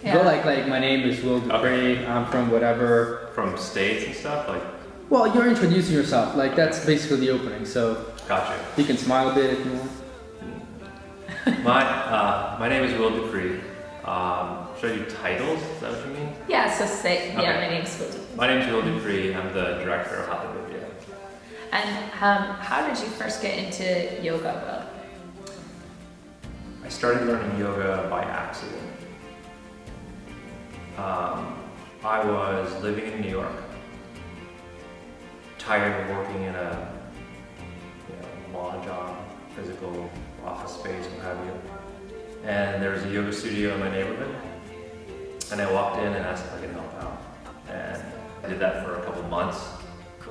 Yeah. Go like my name is Will Duprey. I'm from whatever. From states and stuff, like. Well, you're introducing yourself. Like that's basically the opening. So. Gotcha. You can smile a bit if you want. My name is Will Duprey. Should I do titles? Is that what you mean? Yeah. So say Okay. yeah. My name's Will Duprey. My name is Will Duprey. I'm the director of Hathavidya. And how did you first get into yoga, Will? I started learning yoga by accident. I was living in New York, tired of working in a law job, physical office space, what have you. And there was a yoga studio in my neighborhood, and I walked in and asked if I could help out. And I did that for a couple months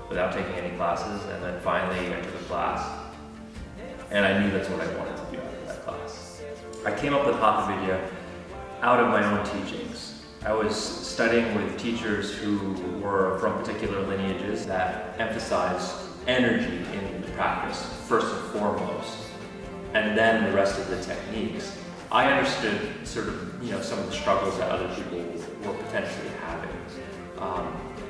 without taking any classes, and then finally I took a class, and I knew that's what I wanted to do after that class. I came up with Hathavidya out of my own teachings. I was studying with teachers who were from particular lineages that emphasized energy in the practice, first and foremost, and then the rest of the techniques. I understood sort of, some of the struggles that other people were potentially having.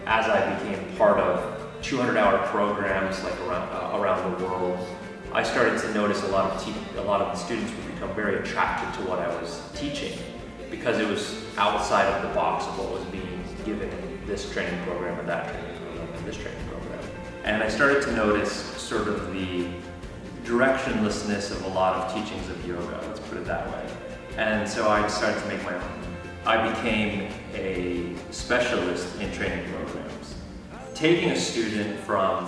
As I became part of 200-hour programs like around the world, I started to notice a lot of the students would become very attracted to what I was teaching because it was outside of the box of what was being given in this training program and that training program and this training program. And I started to notice sort of the directionlessness of a lot of teachings of yoga, let's put it that way. And so I decided to make my own. I became a specialist in training programs. Taking a student from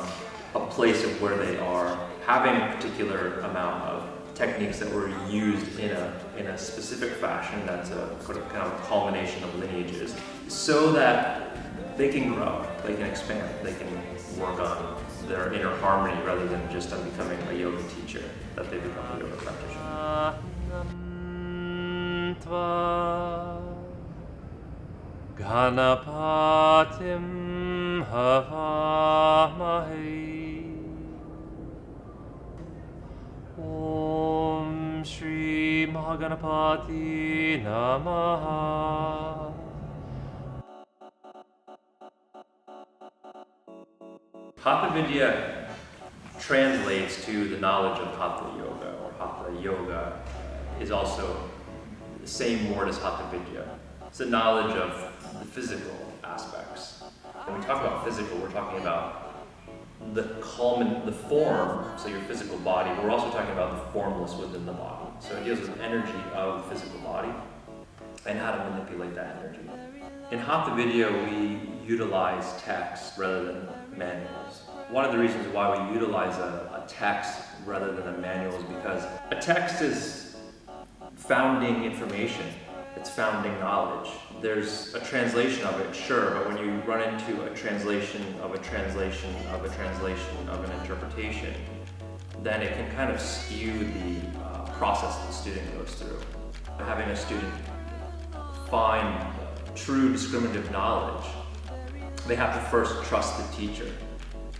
a place of where they are, having a particular amount of techniques that were used in a specific fashion, that's a kind of a culmination of lineages, so that they can grow, they can expand, they can work on their inner harmony rather than just on becoming a yoga teacher, that they become a yoga practitioner. Ganapatim Havamahe Om Shri Mahaganapati Namaha. Hathavidya translates to the knowledge of Hatha Yoga, or Hatha Yoga is also the same word as Hathavidya. It's the knowledge of the physical aspects. When we talk about physical, we're talking about the form, so your physical body, but we're also talking about the formless within the body. So it deals with the energy of the physical body and how to manipulate that energy. In Hathavidya, we utilize text rather than manuals. One of the reasons why we utilize a text rather than a manual is because a text is founding information. It's founding knowledge. There's a translation of it, sure, but when you run into a translation of a translation of a translation of an interpretation, then it can kind of skew the process that the student goes through. Having a student find true discriminative knowledge, they have to first trust the teacher.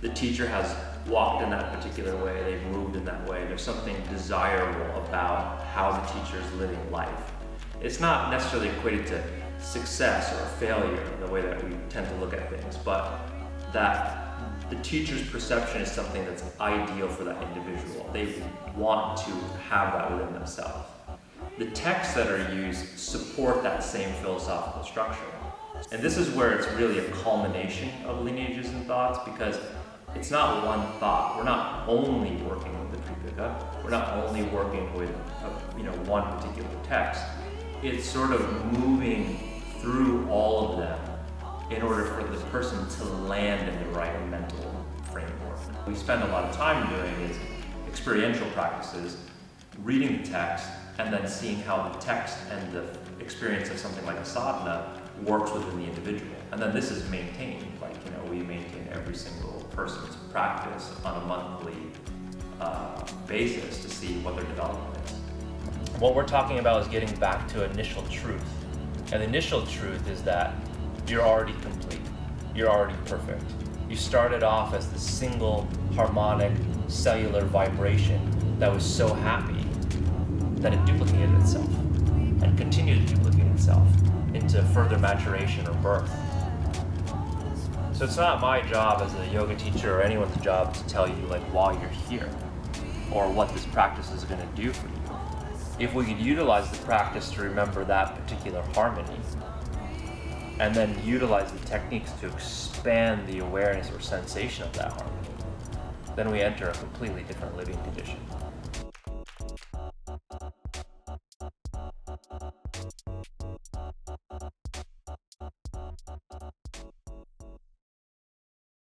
The teacher has walked in that particular way, they've moved in that way. There's something desirable about how the teacher is living life. It's not necessarily equated to success or failure, the way that we tend to look at things, but that the teacher's perception is something that's ideal for that individual. They want to have that within themselves. The texts that are used support that same philosophical structure. And this is where it's really a culmination of lineages and thoughts, because it's not one thought. We're not only working with the Tripitaka. We're not only working with one particular text. It's sort of moving through all of them in order for the person to land in the right mental framework. We spend a lot of time doing is experiential practices, reading the text, and then seeing how the text and the experience of something like a sadhana works within the individual. And then this is maintained, we maintain every single person's practice on a monthly basis to see what their development is. What we're talking about is getting back to initial truth. And the initial truth is that you're already complete. You're already perfect. You started off as the single harmonic cellular vibration that was so happy that it duplicated itself. and continue to duplicate itself into further maturation or birth. So it's not my job as a yoga teacher or anyone's job to tell you like why you're here or what this practice is going to do for you. If we could utilize the practice to remember that particular harmony and then utilize the techniques to expand the awareness or sensation of that harmony, then we enter a completely different living condition.